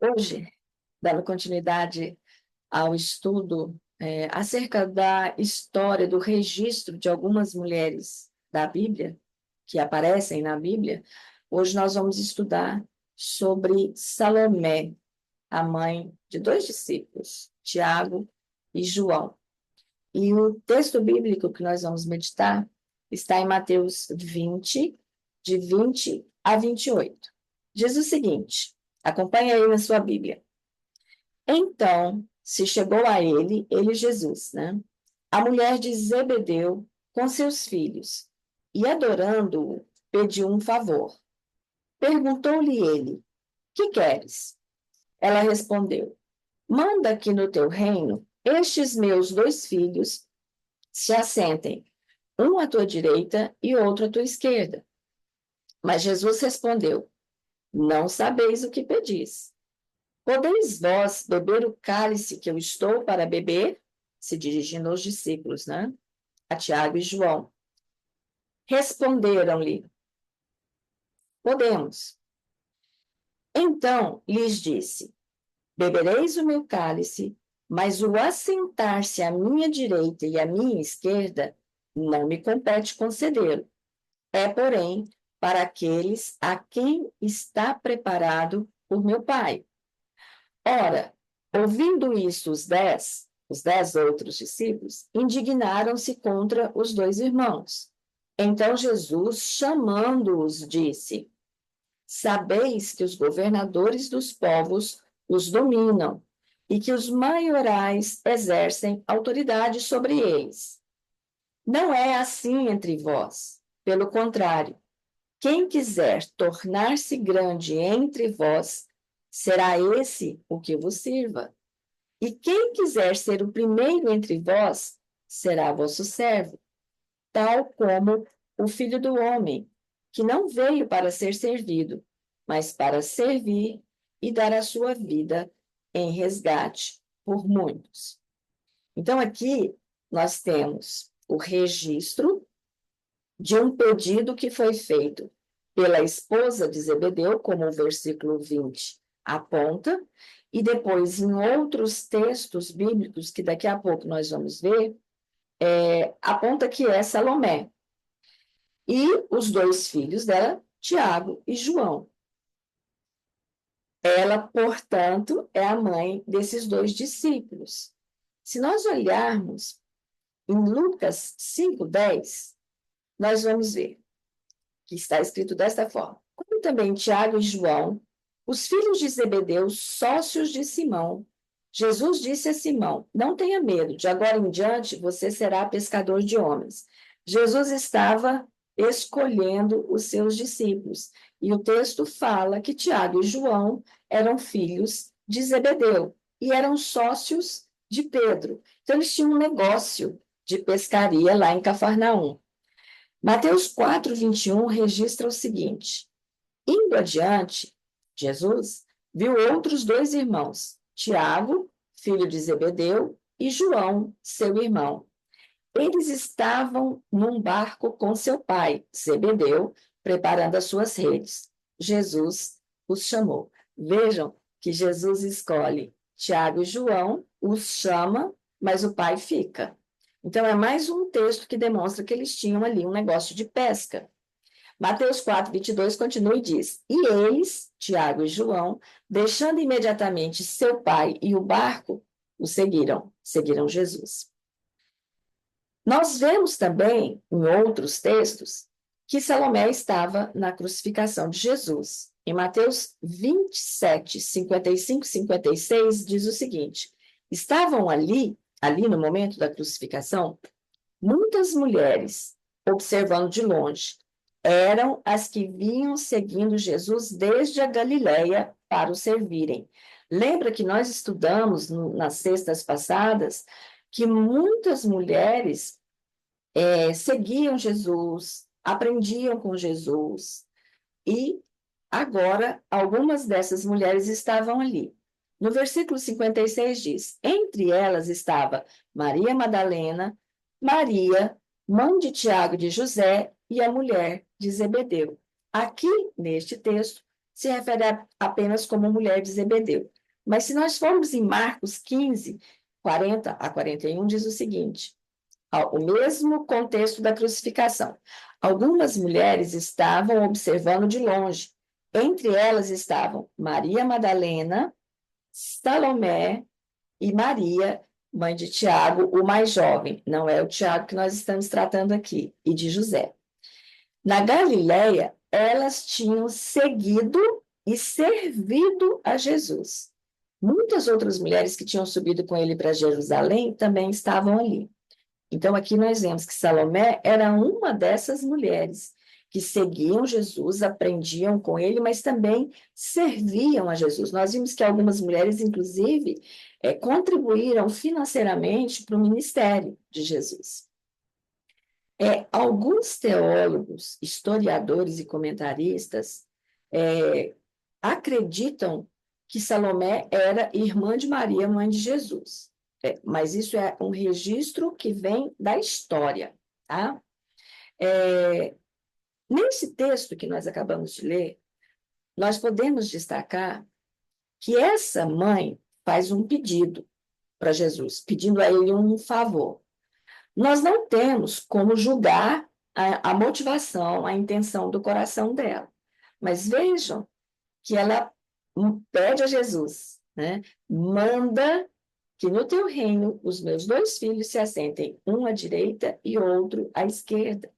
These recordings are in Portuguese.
Hoje, dando continuidade ao estudo acerca da história do registro de algumas mulheres da Bíblia, que aparecem na Bíblia, hoje nós vamos estudar sobre Salomé, a mãe de dois discípulos, Tiago e João. E o texto bíblico que nós vamos meditar está em Mateus 20, de 20 a 28. Diz o seguinte, acompanha aí na sua Bíblia. Então, se chegou a ele Jesus, né? A mulher de Zebedeu com seus filhos, e adorando-o, pediu um favor. Perguntou-lhe ele, que queres? Ela respondeu, manda que no teu reino estes meus dois filhos se assentem, um à tua direita e outro à tua esquerda. Mas Jesus respondeu, não sabeis o que pedis. Podeis vós beber o cálice que eu estou para beber? Se dirigindo aos discípulos, né? A Tiago e João. Responderam-lhe, podemos. Então lhes disse, bebereis o meu cálice, mas o assentar-se à minha direita e à minha esquerda não me compete concedê-lo. É, porém, para aqueles a quem está preparado por meu Pai. Ora, ouvindo isso, os dez outros discípulos, indignaram-se contra os dois irmãos. Então Jesus, chamando-os, disse, sabeis que os governadores dos povos os dominam e que os maiorais exercem autoridade sobre eles. Não é assim entre vós. Pelo contrário, quem quiser tornar-se grande entre vós, será esse o que vos sirva. E quem quiser ser o primeiro entre vós, será vosso servo, tal como o Filho do Homem, que não veio para ser servido, mas para servir e dar a sua vida em resgate por muitos. Então, aqui nós temos o registro de um pedido que foi feito pela esposa de Zebedeu, como o versículo 20 aponta, e depois em outros textos bíblicos, que daqui a pouco nós vamos ver, aponta que é Salomé. E os dois filhos dela, Tiago e João. Ela, portanto, é a mãe desses dois discípulos. Se nós olharmos em Lucas 5:10, nós vamos ver que está escrito desta forma. Como também Tiago e João, os filhos de Zebedeu, sócios de Simão, Jesus disse a Simão, não tenha medo, de agora em diante você será pescador de homens. Jesus estava escolhendo os seus discípulos, e o texto fala que Tiago e João eram filhos de Zebedeu, e eram sócios de Pedro. Então, eles tinham um negócio de pescaria lá em Cafarnaum. Mateus 4:21 registra o seguinte, indo adiante, Jesus viu outros dois irmãos, Tiago, filho de Zebedeu, e João, seu irmão. Eles estavam num barco com seu pai, Zebedeu, preparando as suas redes. Jesus os chamou. Vejam que Jesus escolhe Tiago e João, os chama, mas o pai fica. Então, é mais um texto que demonstra que eles tinham ali um negócio de pesca. Mateus 4:22 continua e diz, e eles, Tiago e João, deixando imediatamente seu pai e o barco, o seguiram Jesus. Nós vemos também, em outros textos, que Salomé estava na crucificação de Jesus. Em Mateus 27, 55 e 56, diz o seguinte, estavam ali no momento da crucificação, muitas mulheres, observando de longe, eram as que vinham seguindo Jesus desde a Galileia para o servirem. Lembra que nós estudamos nas sextas passadas que muitas mulheres seguiam Jesus, aprendiam com Jesus, e agora algumas dessas mulheres estavam ali. No versículo 56 diz, entre elas estava Maria Madalena, Maria, mãe de Tiago de José, e a mulher de Zebedeu. Aqui, neste texto, se refere apenas como mulher de Zebedeu. Mas se nós formos em Marcos 15, 40 a 41, diz o seguinte: o mesmo contexto da crucificação. Algumas mulheres estavam observando de longe. Entre elas estavam Maria Madalena, Salomé e Maria, mãe de Tiago, o mais jovem. Não é o Tiago que nós estamos tratando aqui, e de José. Na Galiléia, elas tinham seguido e servido a Jesus. Muitas outras mulheres que tinham subido com ele para Jerusalém também estavam ali. Então, aqui nós vemos que Salomé era uma dessas mulheres que seguiam Jesus, aprendiam com ele, mas também serviam a Jesus. Nós vimos que algumas mulheres, inclusive, contribuíram financeiramente para o ministério de Jesus. Alguns teólogos, historiadores e comentaristas acreditam que Salomé era irmã de Maria, mãe de Jesus. Mas isso é um registro que vem da história, tá? Nesse texto que nós acabamos de ler, nós podemos destacar que essa mãe faz um pedido para Jesus, pedindo a ele um favor. Nós não temos como julgar a motivação, a intenção do coração dela, mas vejam que ela pede a Jesus, né? Manda que no teu reino os meus 2 filhos se assentem, um à direita e outro à esquerda.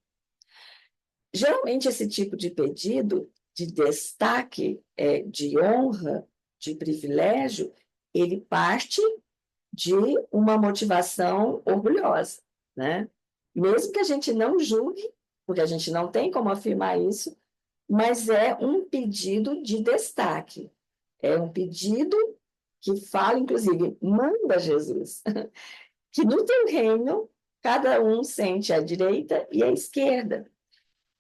Geralmente, esse tipo de pedido, de destaque, de honra, de privilégio, ele parte de uma motivação orgulhosa, né? Mesmo que a gente não julgue, porque a gente não tem como afirmar isso, mas é um pedido de destaque. É um pedido que fala, inclusive, manda Jesus, que no teu reino cada um sente à direita e à esquerda.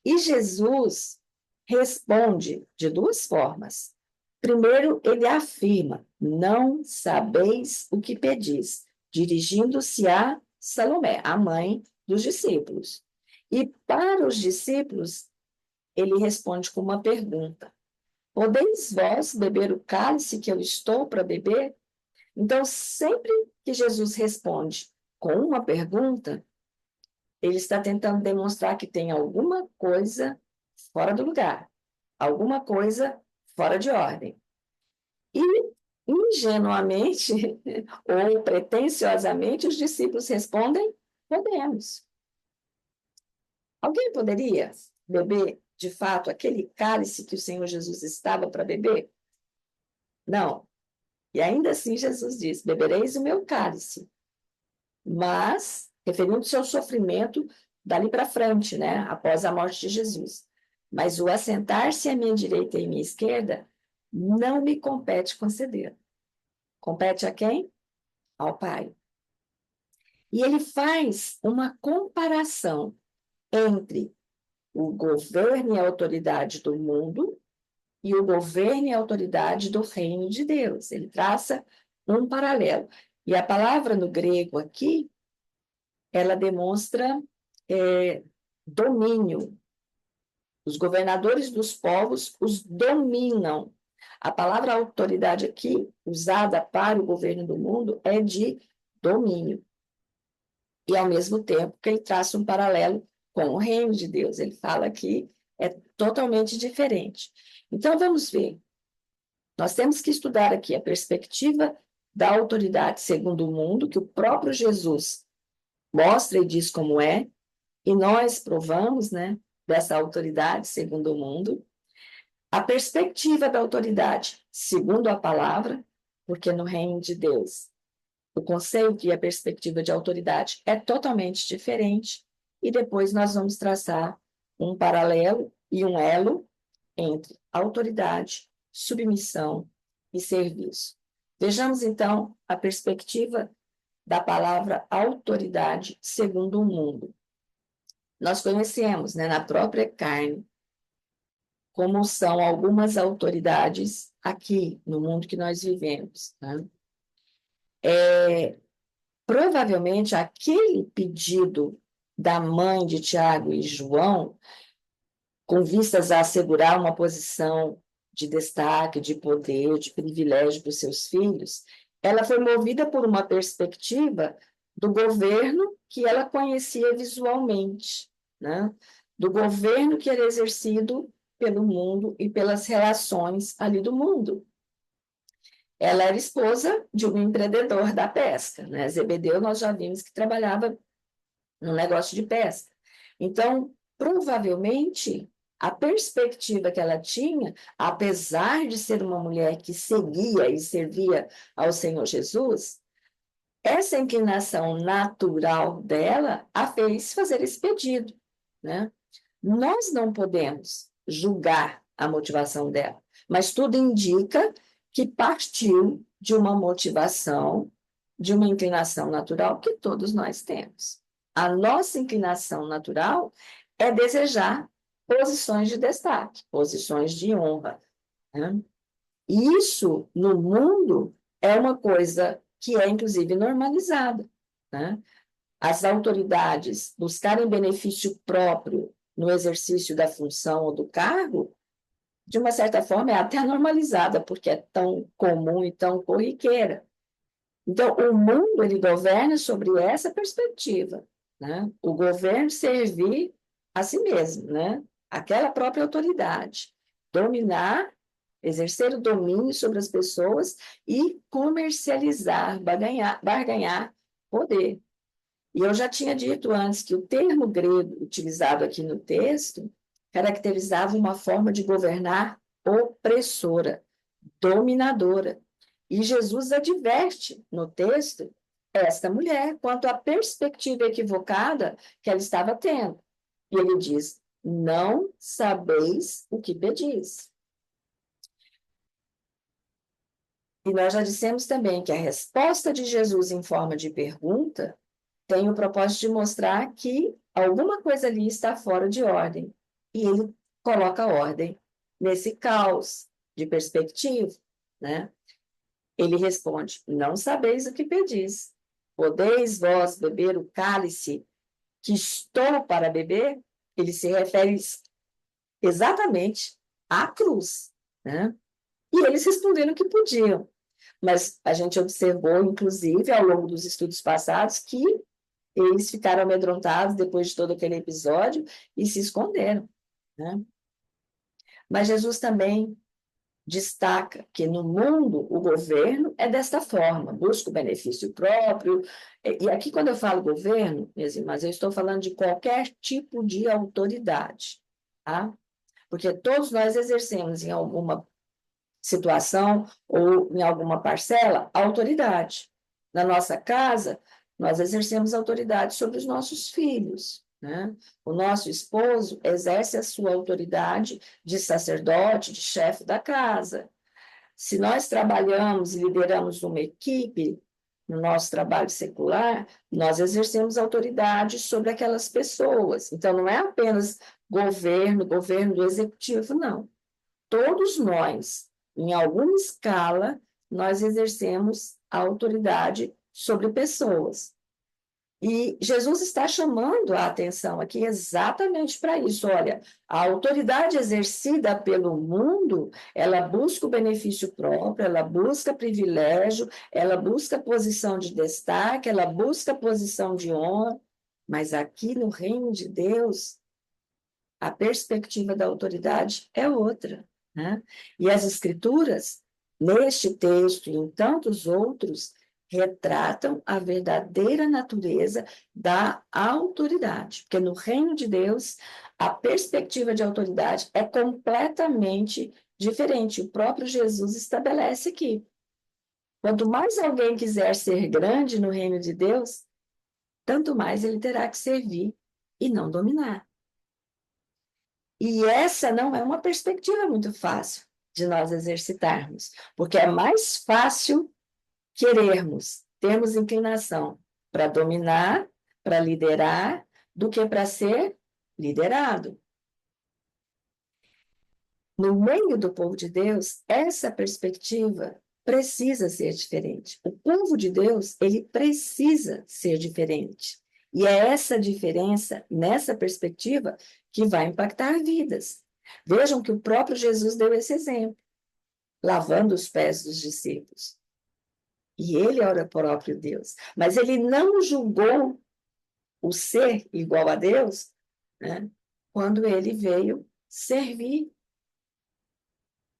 E Jesus responde de 2 formas. Primeiro, ele afirma: não sabeis o que pedis, dirigindo-se a Salomé, a mãe dos discípulos. E para os discípulos, ele responde com uma pergunta: podeis vós beber o cálice que eu estou para beber? Então, sempre que Jesus responde com uma pergunta, ele está tentando demonstrar que tem alguma coisa fora do lugar, alguma coisa fora de ordem. E, ingenuamente ou pretensiosamente, os discípulos respondem: podemos. Alguém poderia beber, de fato, aquele cálice que o Senhor Jesus estava para beber? Não. E ainda assim Jesus diz: bebereis o meu cálice. Mas, referindo-se ao sofrimento dali para frente, né, após a morte de Jesus. Mas o assentar-se à minha direita e à minha esquerda não me compete conceder. Compete a quem? Ao Pai. E ele faz uma comparação entre o governo e a autoridade do mundo e o governo e a autoridade do reino de Deus. Ele traça um paralelo. E a palavra no grego aqui, ela demonstra domínio. Os governadores dos povos os dominam. A palavra autoridade aqui, usada para o governo do mundo, é de domínio. E, ao mesmo tempo, que ele traça um paralelo com o reino de Deus. Ele fala que é totalmente diferente. Então, vamos ver. Nós temos que estudar aqui a perspectiva da autoridade segundo o mundo, que o próprio Jesus mostra e diz como é, e nós provamos, né, dessa autoridade segundo o mundo. A perspectiva da autoridade segundo a palavra, porque no reino de Deus o conceito e a perspectiva de autoridade é totalmente diferente, e depois nós vamos traçar um paralelo e um elo entre autoridade, submissão e serviço. Vejamos, então, a perspectiva da palavra autoridade segundo o mundo. Nós conhecemos, né, na própria carne, como são algumas autoridades aqui no mundo que nós vivemos, né? Provavelmente aquele pedido da mãe de Tiago e João, com vistas a assegurar uma posição de destaque, de poder, de privilégio para os seus filhos, ela foi movida por uma perspectiva do governo que ela conhecia visualmente, né? Do governo que era exercido pelo mundo e pelas relações ali do mundo. Ela era esposa de um empreendedor da pesca, né? Zebedeu, nós já vimos que trabalhava no negócio de pesca. Então, provavelmente, a perspectiva que ela tinha, apesar de ser uma mulher que seguia e servia ao Senhor Jesus, essa inclinação natural dela a fez fazer esse pedido, né? Nós não podemos julgar a motivação dela, mas tudo indica que partiu de uma motivação, de uma inclinação natural que todos nós temos. A nossa inclinação natural é desejar posições de destaque, posições de honra, né? E isso, no mundo, é uma coisa que é, inclusive, normalizada, né? As autoridades buscarem benefício próprio no exercício da função ou do cargo, de uma certa forma, é até normalizada, porque é tão comum e tão corriqueira. Então, o mundo, ele governa sobre essa perspectiva, né? O governo servir a si mesmo, né? Aquela própria autoridade, dominar, exercer o domínio sobre as pessoas e comercializar, barganhar poder. E eu já tinha dito antes que o termo grego utilizado aqui no texto caracterizava uma forma de governar opressora, dominadora. E Jesus adverte no texto esta mulher quanto à perspectiva equivocada que ela estava tendo. E ele diz: não sabeis o que pedis. E nós já dissemos também que a resposta de Jesus em forma de pergunta tem o propósito de mostrar que alguma coisa ali está fora de ordem. E ele coloca ordem nesse caos de perspectiva, né? Ele responde: não sabeis o que pedis. Podeis vós beber o cálice que estou para beber? Ele se refere exatamente à cruz, né? E eles responderam que podiam. Mas a gente observou, inclusive, ao longo dos estudos passados, que eles ficaram amedrontados depois de todo aquele episódio e se esconderam, né? Mas Jesus também destaca que no mundo o governo é desta forma, busca o benefício próprio. E aqui, quando eu falo governo, mas eu estou falando de qualquer tipo de autoridade, tá? Porque todos nós exercemos em alguma situação ou em alguma parcela autoridade. Na nossa casa, nós exercemos autoridade sobre os nossos filhos, né? O nosso esposo exerce a sua autoridade de sacerdote, de chefe da casa. Se nós trabalhamos e lideramos uma equipe, no nosso trabalho secular, nós exercemos autoridade sobre aquelas pessoas. Então, não é apenas governo do executivo, não. Todos nós, em alguma escala, nós exercemos a autoridade sobre pessoas. E Jesus está chamando a atenção aqui exatamente para isso. Olha, a autoridade exercida pelo mundo, ela busca o benefício próprio, ela busca privilégio, ela busca posição de destaque, ela busca posição de honra, mas aqui no reino de Deus, a perspectiva da autoridade é outra, né? E as escrituras, neste texto e em tantos outros, retratam a verdadeira natureza da autoridade, porque no reino de Deus, a perspectiva de autoridade é completamente diferente. O próprio Jesus estabelece aqui. Quanto mais alguém quiser ser grande no reino de Deus, tanto mais ele terá que servir e não dominar. E essa não é uma perspectiva muito fácil de nós exercitarmos, porque é mais fácil querermos, termos inclinação para dominar, para liderar, do que para ser liderado. No meio do povo de Deus, essa perspectiva precisa ser diferente. O povo de Deus, ele precisa ser diferente. E é essa diferença, nessa perspectiva, que vai impactar vidas. Vejam que o próprio Jesus deu esse exemplo. lavando os pés dos discípulos. E ele era o próprio Deus. Mas ele não julgou o ser igual a Deus, né, quando ele veio servir.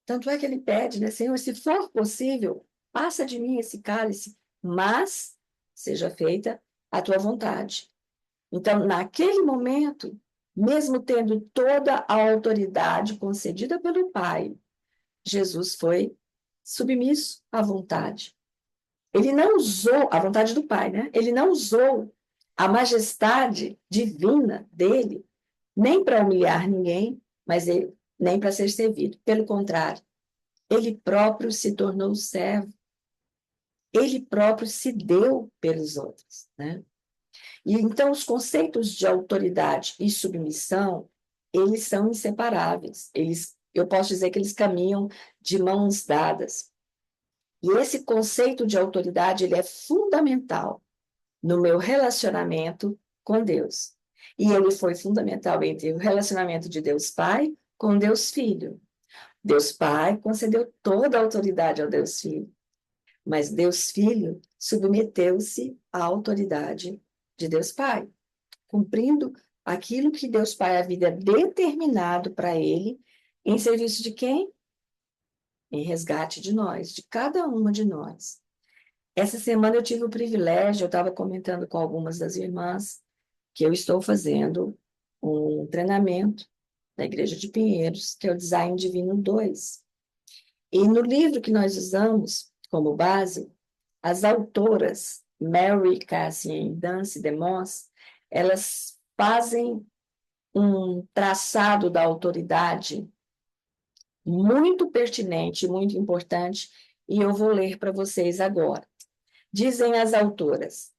Tanto é que ele pede, né, Senhor, se for possível, passa de mim esse cálice, mas seja feita a tua vontade. Então, naquele momento, mesmo tendo toda a autoridade concedida pelo Pai, Jesus foi submisso à vontade. Ele não usou a vontade do Pai, né? Ele não usou a majestade divina dele nem para humilhar ninguém, mas nem para ser servido. Pelo contrário, ele próprio se tornou servo. Ele próprio se deu pelos outros, né? E então os conceitos de autoridade e submissão, eles são inseparáveis. Eu posso dizer que eles caminham de mãos dadas. E esse conceito de autoridade, ele é fundamental no meu relacionamento com Deus. E ele foi fundamental entre o relacionamento de Deus Pai com Deus Filho. Deus Pai concedeu toda a autoridade ao Deus Filho, mas Deus Filho submeteu-se à autoridade de Deus Pai, cumprindo aquilo que Deus Pai havia determinado para ele, em serviço de quem? Em resgate de nós, de cada uma de nós. Essa semana eu tive o privilégio, eu estava comentando com algumas das irmãs, que eu estou fazendo um treinamento da Igreja de Pinheiros, que é o Design Divino 2. E no livro que nós usamos como base, as autoras Mary Cassian e Dance DeMoss, elas fazem um traçado da autoridade muito pertinente, muito importante, e eu vou ler para vocês agora. Dizem as autoras: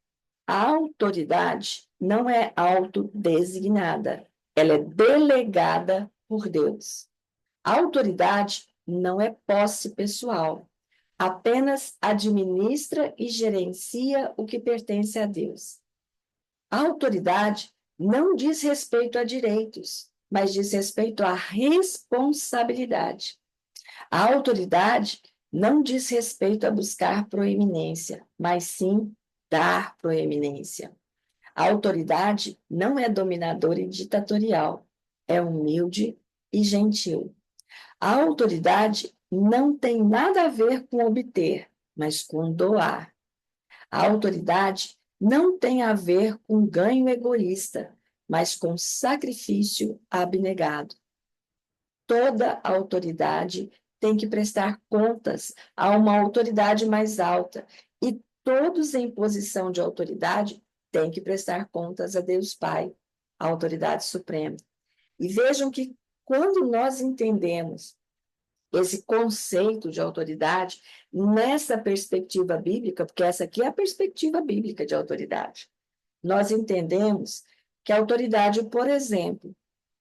a autoridade não é autodesignada, ela é delegada por Deus. A autoridade não é posse pessoal, apenas administra e gerencia o que pertence a Deus. A autoridade não diz respeito a direitos, mas diz respeito à responsabilidade. A autoridade não diz respeito a buscar proeminência, mas sim dar proeminência. A autoridade não é dominadora e ditatorial, é humilde e gentil. A autoridade não tem nada a ver com obter, mas com doar. A autoridade não tem a ver com ganho egoísta, mas com sacrifício abnegado. Toda autoridade tem que prestar contas a uma autoridade mais alta, e todos em posição de autoridade têm que prestar contas a Deus Pai, a autoridade suprema. E vejam que quando nós entendemos esse conceito de autoridade nessa perspectiva bíblica, porque essa aqui é a perspectiva bíblica de autoridade, nós entendemos que a autoridade, por exemplo,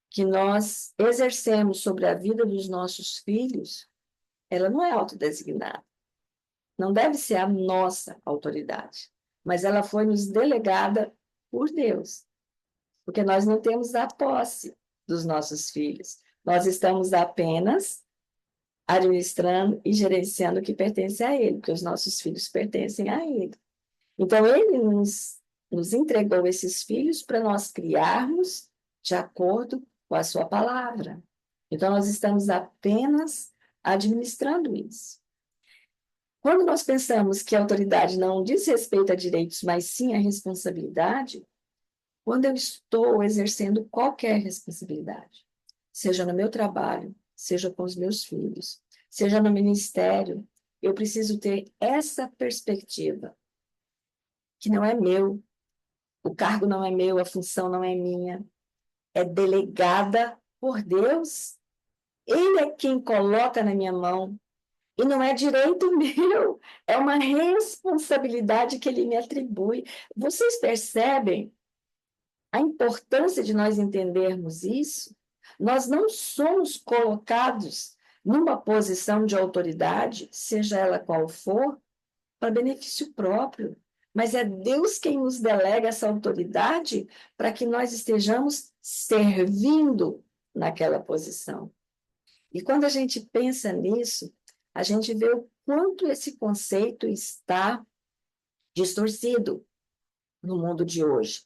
que nós exercemos sobre a vida dos nossos filhos, ela não é autodesignada. Não deve ser a nossa autoridade, mas ela foi nos delegada por Deus, porque nós não temos a posse dos nossos filhos. Nós estamos apenas administrando e gerenciando o que pertence a Ele, porque os nossos filhos pertencem a Ele. Então, Ele nos entregou esses filhos para nós criarmos de acordo com a sua palavra. Então, nós estamos apenas administrando isso. Quando nós pensamos que a autoridade não diz respeito a direitos, mas sim a responsabilidade, quando eu estou exercendo qualquer responsabilidade, seja no meu trabalho, seja com os meus filhos, seja no ministério, eu preciso ter essa perspectiva, que não é meu, o cargo não é meu, a função não é minha, é delegada por Deus. Ele é quem coloca na minha mão, e não é direito meu, é uma responsabilidade que ele me atribui. Vocês percebem a importância de nós entendermos isso? Nós não somos colocados numa posição de autoridade, seja ela qual for, para benefício próprio, mas é Deus quem nos delega essa autoridade para que nós estejamos servindo naquela posição. E quando a gente pensa nisso, a gente vê o quanto esse conceito está distorcido no mundo de hoje,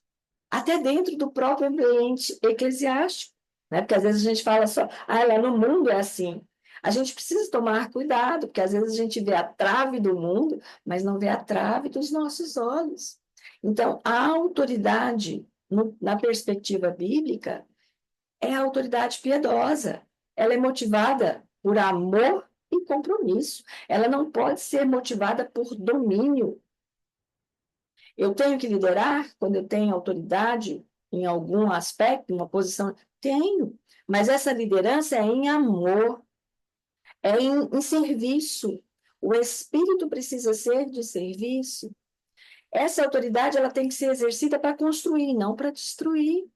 até dentro do próprio ambiente eclesiástico, né? Porque às vezes a gente fala só, lá no mundo é assim. A gente precisa tomar cuidado, porque às vezes a gente vê a trave do mundo, mas não vê a trave dos nossos olhos. Então, a autoridade, na perspectiva bíblica, é a autoridade piedosa. Ela é motivada por amor e compromisso. Ela não pode ser motivada por domínio. Eu tenho que liderar quando eu tenho autoridade em algum aspecto, uma posição? Tenho. Mas essa liderança é em amor, é em serviço. O espírito precisa ser de serviço. Essa autoridade ela tem que ser exercida para construir, não para destruir.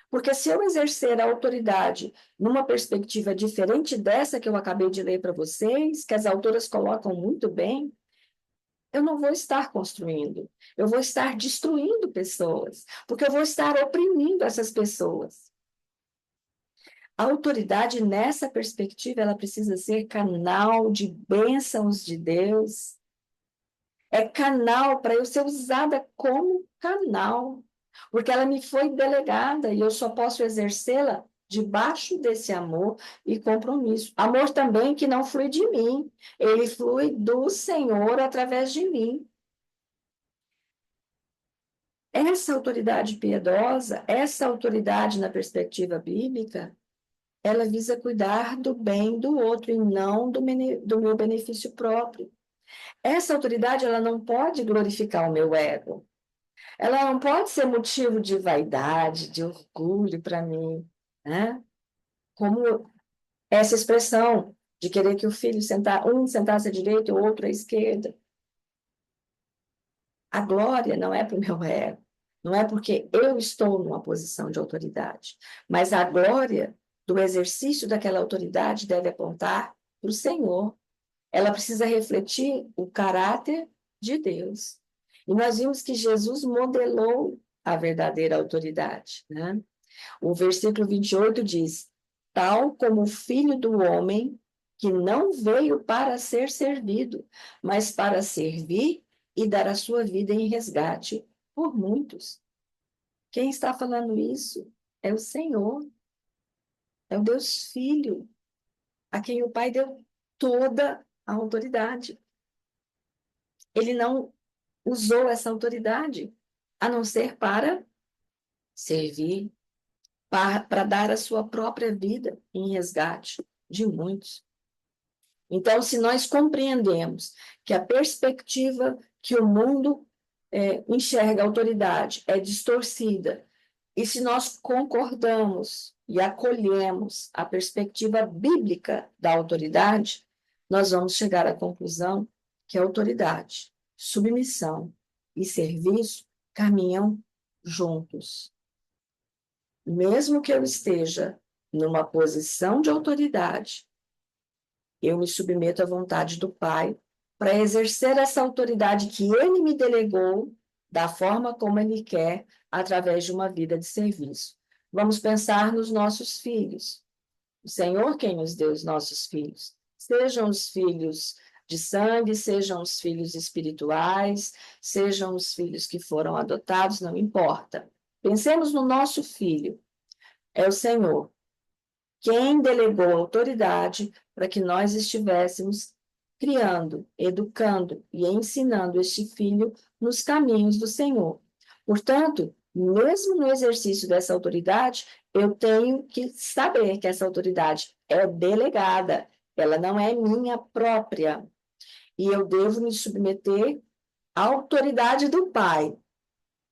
Porque se eu exercer a autoridade numa perspectiva diferente dessa que eu acabei de ler para vocês, que as autoras colocam muito bem, eu não vou estar construindo, eu vou estar destruindo pessoas, porque eu vou estar oprimindo essas pessoas. A autoridade, nessa perspectiva, ela precisa ser canal de bênçãos de Deus, é canal para eu ser usada como canal, porque ela me foi delegada e eu só posso exercê-la debaixo desse amor e compromisso. Amor também que não flui de mim, ele flui do Senhor através de mim. Essa autoridade piedosa, essa autoridade na perspectiva bíblica, ela visa cuidar do bem do outro e não do meu benefício próprio. Essa autoridade, ela não pode glorificar o meu ego. Ela não pode ser motivo de vaidade, de orgulho para mim, né? Como essa expressão de querer que o filho um sentasse à direita e o outro à esquerda. A glória não é para o meu ego, não é porque eu estou numa posição de autoridade, mas a glória do exercício daquela autoridade deve apontar para o Senhor. Ela precisa refletir o caráter de Deus. E nós vimos que Jesus modelou a verdadeira autoridade, né? O versículo 28 diz: tal como o filho do homem, que não veio para ser servido, mas para servir e dar a sua vida em resgate por muitos. Quem está falando isso é o Senhor, é o Deus Filho, a quem o Pai deu toda a autoridade. Ele não usou essa autoridade a não ser para servir, para dar a sua própria vida em resgate de muitos. Então, se nós compreendemos que a perspectiva que o mundo enxerga a autoridade é distorcida, e se nós concordamos e acolhemos a perspectiva bíblica da autoridade, nós vamos chegar à conclusão que a autoridade, submissão e serviço caminham juntos. Mesmo que eu esteja numa posição de autoridade, eu me submeto à vontade do Pai para exercer essa autoridade que Ele me delegou da forma como Ele quer, através de uma vida de serviço. Vamos pensar nos nossos filhos. O Senhor quem nos deu os nossos filhos. Sejam os filhos de sangue, sejam os filhos espirituais, sejam os filhos que foram adotados, não importa. Pensemos no nosso filho. É o Senhor quem delegou autoridade para que nós estivéssemos criando, educando e ensinando este filho nos caminhos do Senhor. Portanto, mesmo no exercício dessa autoridade, eu tenho que saber que essa autoridade é delegada, ela não é minha própria. E eu devo me submeter à autoridade do Pai,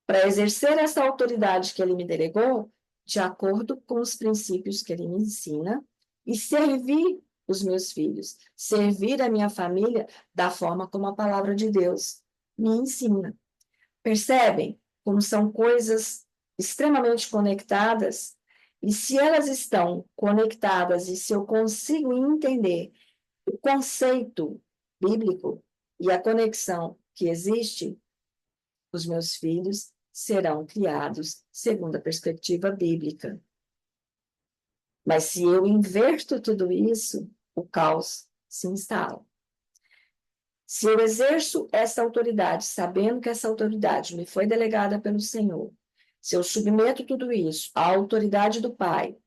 para exercer essa autoridade que ele me delegou, de acordo com os princípios que ele me ensina, e servir os meus filhos, servir a minha família da forma como a palavra de Deus me ensina. Percebem como são coisas extremamente conectadas? E se elas estão conectadas, e se eu consigo entender o conceito bíblico e a conexão que existe, os meus filhos serão criados segundo a perspectiva bíblica. Mas se eu inverto tudo isso, o caos se instalam. Se eu exerço essa autoridade, sabendo que essa autoridade me foi delegada pelo Senhor, se eu submeto tudo isso à autoridade do Pai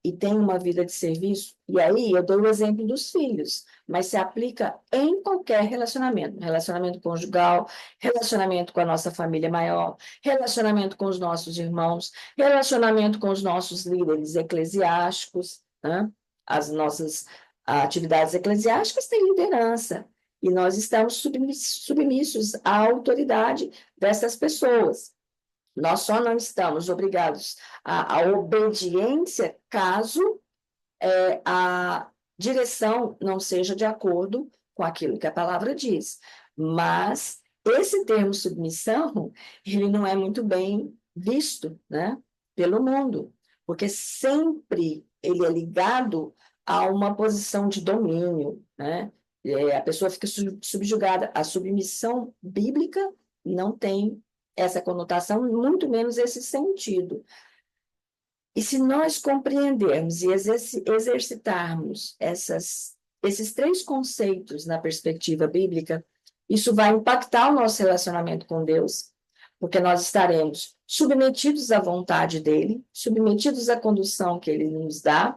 e tenho uma vida de serviço, e aí eu dou o exemplo dos filhos, mas se aplica em qualquer relacionamento, relacionamento conjugal, relacionamento com a nossa família maior, relacionamento com os nossos irmãos, relacionamento com os nossos líderes eclesiásticos, né? As nossas atividades eclesiásticas têm liderança, e nós estamos submissos à autoridade dessas pessoas. Nós só não estamos obrigados à obediência caso a direção não seja de acordo com aquilo que a palavra diz. Mas esse termo submissão, ele não é muito bem visto, né, pelo mundo, porque sempre ele é ligado a uma posição de domínio, né? A pessoa fica subjugada. A submissão bíblica não tem essa conotação, muito menos esse sentido. E se nós compreendermos e exercitarmos esses três conceitos na perspectiva bíblica, isso vai impactar o nosso relacionamento com Deus, porque nós estaremos submetidos à vontade dele, submetidos à condução que ele nos dá,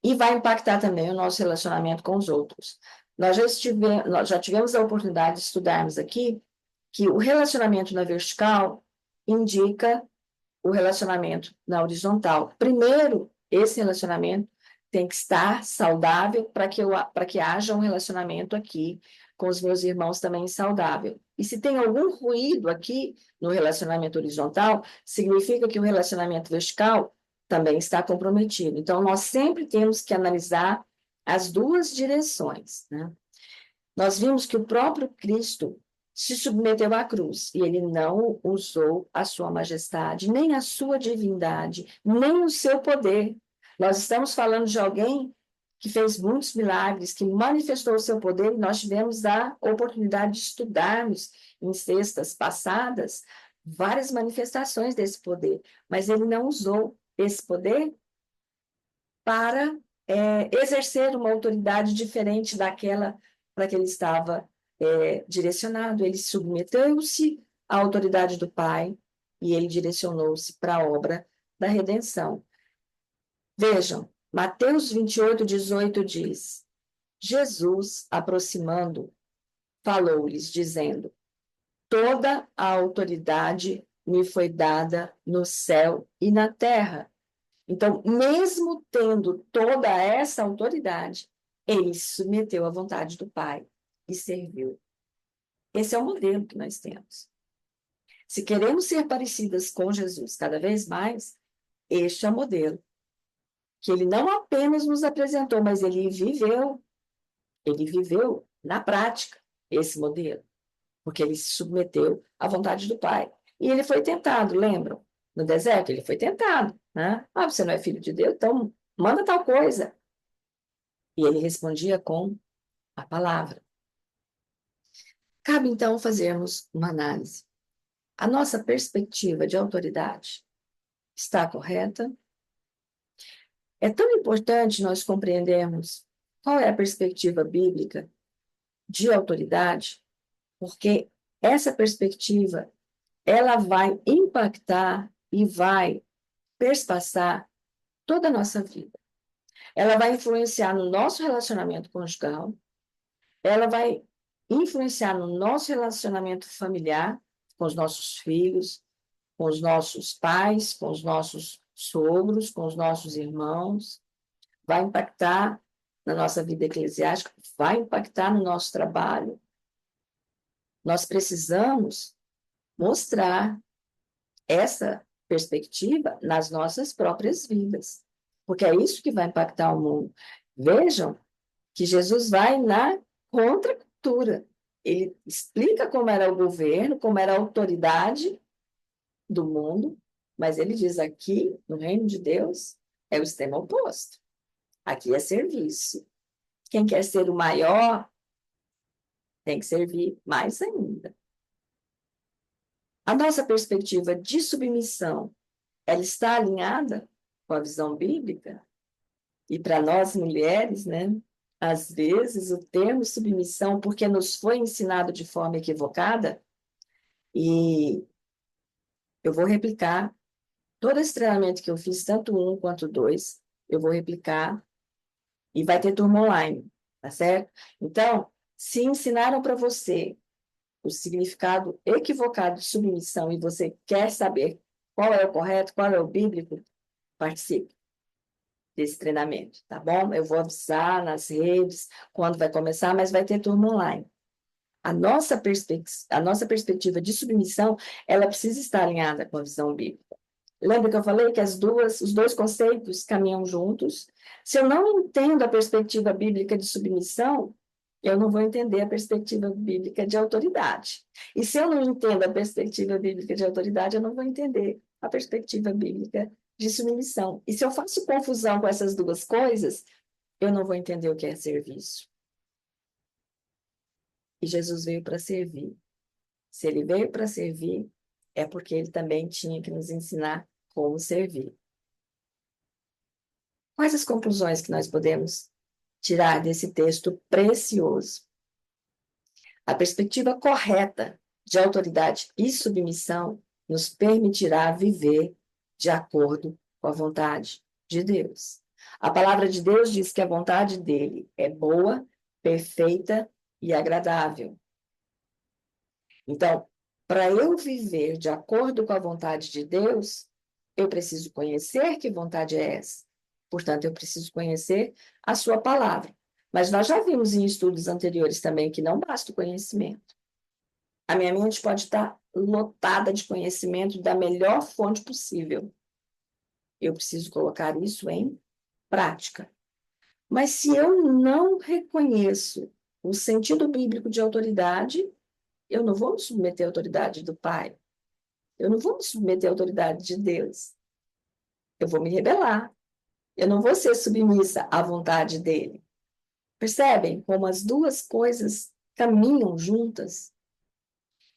e vai impactar também o nosso relacionamento com os outros. Nós já tivemos a oportunidade de estudarmos aqui que o relacionamento na vertical indica o relacionamento na horizontal. Primeiro, esse relacionamento tem que estar saudável para que haja um relacionamento aqui com os meus irmãos também saudável. E se tem algum ruído aqui no relacionamento horizontal, significa que o relacionamento vertical também está comprometido. Então, nós sempre temos que analisar as duas direções, né? Nós vimos que o próprio Cristo se submeteu à cruz, e ele não usou a sua majestade, nem a sua divindade, nem o seu poder. Nós estamos falando de alguém que fez muitos milagres, que manifestou o seu poder, e nós tivemos a oportunidade de estudarmos em sextas passadas várias manifestações desse poder, mas ele não usou esse poder para exercer uma autoridade diferente daquela para que ele estava direcionado. Ele submeteu-se à autoridade do Pai e ele direcionou-se para a obra da redenção. Vejam, Mateus 28:18 diz: Jesus, aproximando, falou-lhes, dizendo: toda a autoridade me foi dada no céu e na terra. Então, mesmo tendo toda essa autoridade, ele se submeteu à vontade do Pai e serviu. Esse é o modelo que nós temos. Se queremos ser parecidas com Jesus cada vez mais, este é o modelo que ele não apenas nos apresentou, mas ele viveu na prática esse modelo, porque ele se submeteu à vontade do Pai. E ele foi tentado, lembram? No deserto, ele foi tentado, né? Ah, você não é filho de Deus? Então manda tal coisa. E ele respondia com a palavra. Cabe, então, fazermos uma análise. A nossa perspectiva de autoridade está correta? É tão importante nós compreendermos qual é a perspectiva bíblica de autoridade, porque essa perspectiva, ela vai impactar e vai perspassar toda a nossa vida. Ela vai influenciar no nosso relacionamento conjugal, ela vai influenciar no nosso relacionamento familiar, com os nossos filhos, com os nossos pais, com os nossos sogros, com os nossos irmãos, vai impactar na nossa vida eclesiástica, vai impactar no nosso trabalho. Nós precisamos mostrar essa perspectiva nas nossas próprias vidas, porque é isso que vai impactar o mundo. Vejam que Jesus vai na contracultura. Ele explica como era o governo, como era a autoridade do mundo, mas ele diz aqui, no reino de Deus, é o extremo oposto. Aqui é serviço. Quem quer ser o maior tem que servir mais ainda. A nossa perspectiva de submissão, ela está alinhada com a visão bíblica? E para nós mulheres, né, às vezes, o termo submissão, porque nos foi ensinado de forma equivocada, e eu vou replicar todo esse treinamento que eu fiz, tanto um quanto dois, eu vou replicar e vai ter turma online, tá certo? Então, se ensinaram para você o significado equivocado de submissão e você quer saber qual é o correto, qual é o bíblico, participe desse treinamento, tá bom? Eu vou avisar nas redes quando vai começar, mas vai ter turma online. A nossa perspectiva de submissão, ela precisa estar alinhada com a visão bíblica. Lembra que eu falei que os dois conceitos caminham juntos? Se eu não entendo a perspectiva bíblica de submissão, eu não vou entender a perspectiva bíblica de autoridade. E se eu não entendo a perspectiva bíblica de autoridade, eu não vou entender a perspectiva bíblica de submissão. E se eu faço confusão com essas duas coisas, eu não vou entender o que é serviço. E Jesus veio para servir. Se ele veio para servir, é porque ele também tinha que nos ensinar como servir. Quais as conclusões que nós podemos tirar desse texto precioso? A perspectiva correta de autoridade e submissão nos permitirá viver de acordo com a vontade de Deus. A palavra de Deus diz que a vontade dele é boa, perfeita e agradável. Então, para eu viver de acordo com a vontade de Deus, eu preciso conhecer que vontade é essa. Portanto, eu preciso conhecer a sua palavra. Mas nós já vimos em estudos anteriores também que não basta o conhecimento. A minha mente pode estar lotada de conhecimento da melhor fonte possível. Eu preciso colocar isso em prática. Mas se eu não reconheço o sentido bíblico de autoridade, eu não vou me submeter à autoridade do Pai. Eu não vou me submeter à autoridade de Deus. Eu vou me rebelar. Eu não vou ser submissa à vontade dele. Percebem como as duas coisas caminham juntas?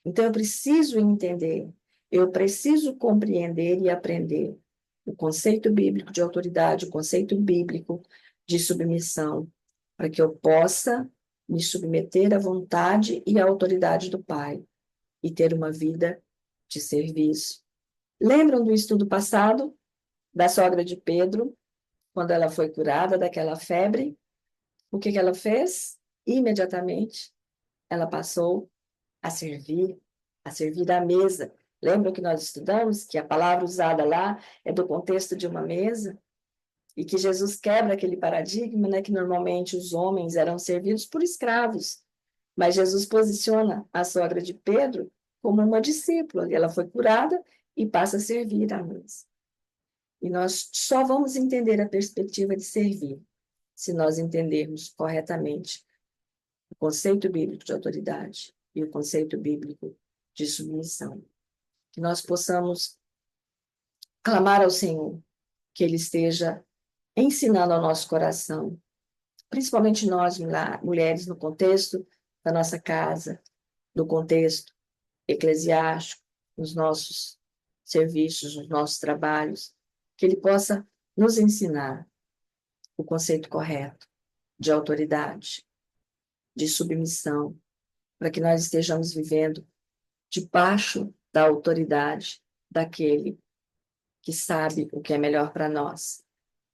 Então, eu preciso entender, eu preciso compreender e aprender o conceito bíblico de autoridade, o conceito bíblico de submissão, para que eu possa me submeter à vontade e à autoridade do Pai e ter uma vida de serviço. Lembram do estudo passado da sogra de Pedro, quando ela foi curada daquela febre? O que ela fez? Imediatamente, ela passou a servir à mesa. Lembram que nós estudamos que a palavra usada lá é do contexto de uma mesa? E que Jesus quebra aquele paradigma, né, que normalmente os homens eram servidos por escravos. Mas Jesus posiciona a sogra de Pedro como uma discípula. E ela foi curada e passa a servir à mesa. E nós só vamos entender a perspectiva de servir se nós entendermos corretamente o conceito bíblico de autoridade e o conceito bíblico de submissão. Que nós possamos clamar ao Senhor, que Ele esteja ensinando ao nosso coração, principalmente nós, mulheres, no contexto da nossa casa, no contexto eclesiástico, nos nossos serviços, nos nossos trabalhos, que Ele possa nos ensinar o conceito correto de autoridade, de submissão, para que nós estejamos vivendo debaixo da autoridade daquele que sabe o que é melhor para nós.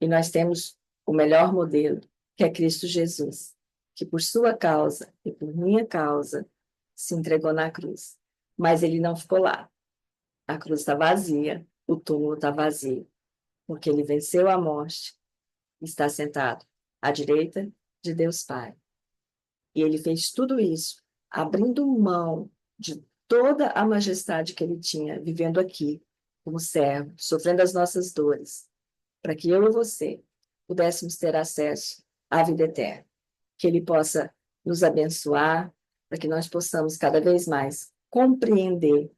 E nós temos o melhor modelo, que é Cristo Jesus, que por sua causa e por minha causa se entregou na cruz. Mas ele não ficou lá. A cruz está vazia, o túmulo está vazio, porque ele venceu a morte e está sentado à direita de Deus Pai. E ele fez tudo isso, abrindo mão de toda a majestade que ele tinha, vivendo aqui, como servo, sofrendo as nossas dores, para que eu e você pudéssemos ter acesso à vida eterna. Que ele possa nos abençoar, para que nós possamos cada vez mais compreender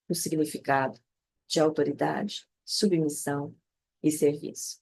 o significado de autoridade, submissão e serviço.